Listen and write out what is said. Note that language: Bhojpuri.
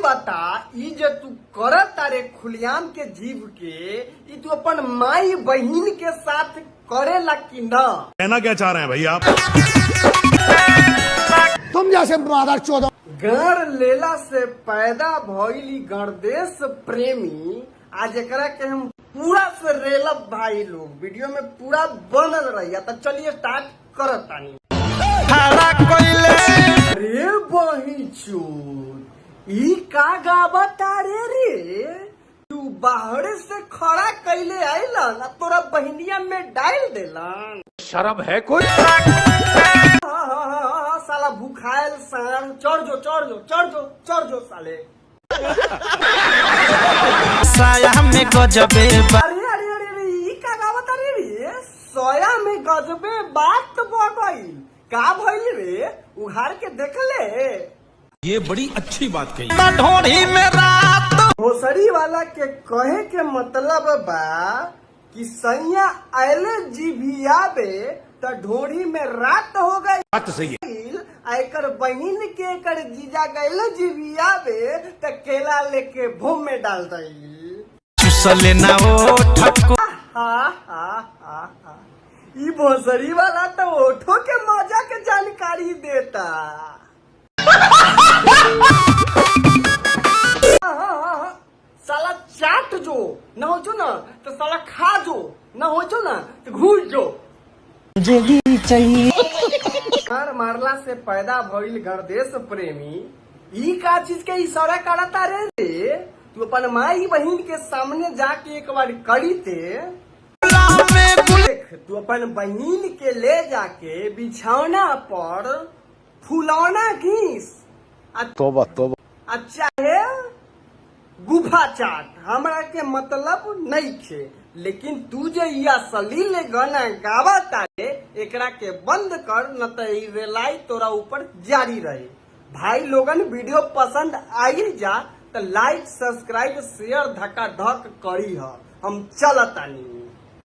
बता ई जे तू करत तारे खुलियाम के जीव के ई तू अपन माई बहिन के साथ करेला कि न? कहना क्या चाह रहे हैं भैया आप? तुम जैसे मादर चौदह गण लेला से पैदा भइली गणदेश प्रेमी आज एकरा के हम पूरा से रेलब भाई लोग वीडियो में पूरा बनल रही। तो चलिए स्टार्ट करत तानी। अरे बही चोद ई का गावता रे तू बाहर से खड़ा कैले आइलन तोरा बहनिया में डाल देलन। शर्म है कोई? साला भूखायल सांड चढ़ जो साले। साया में गजबे अरे ई का गावता रे सोया में गजबे बात बगई का भइल रे उघार के देखले। ये बड़ी अच्छी बात कही। ढोढ़ी में रात भोसड़ी वाला के कहे के मतलब बा कि सैया आयले जीभियाबे त ढोढ़ी में रात हो गई। बात सही है। एकर बहिन के एकर जीजा गैले जीभियाबे त केला लेके भूम में डाल दई। चुसले ना ओ ठक्को ई भोसड़ी वाला तो ओठो के मजा के जानकारी देता। साला चाट जो न हो जो ना तो साला खा जो न हो जो ना तो घूस जो। मुझे भी चाहिए। मार मारला से पैदा भइल गणदेश प्रेमी ई का चीज के इशारा करता रे तू अपन माई बहिन के सामने जाके एक बार करी ते देख तू अपन बहिन के ले जाके बिछौना पर फुलौना घीस तोबा तोबा अच्छा है गुफा चाट हमरा के मतलब नहीं थे। लेकिन तू जो यह सलील गाना गावा तारे एकरा के बंद कर न तो रेलाई तोरा ऊपर जारी रहे। भाई लोगन वीडियो पसंद आई जा तो लाइक सब्सक्राइब शेयर धक्का धक करी हम चलतानी।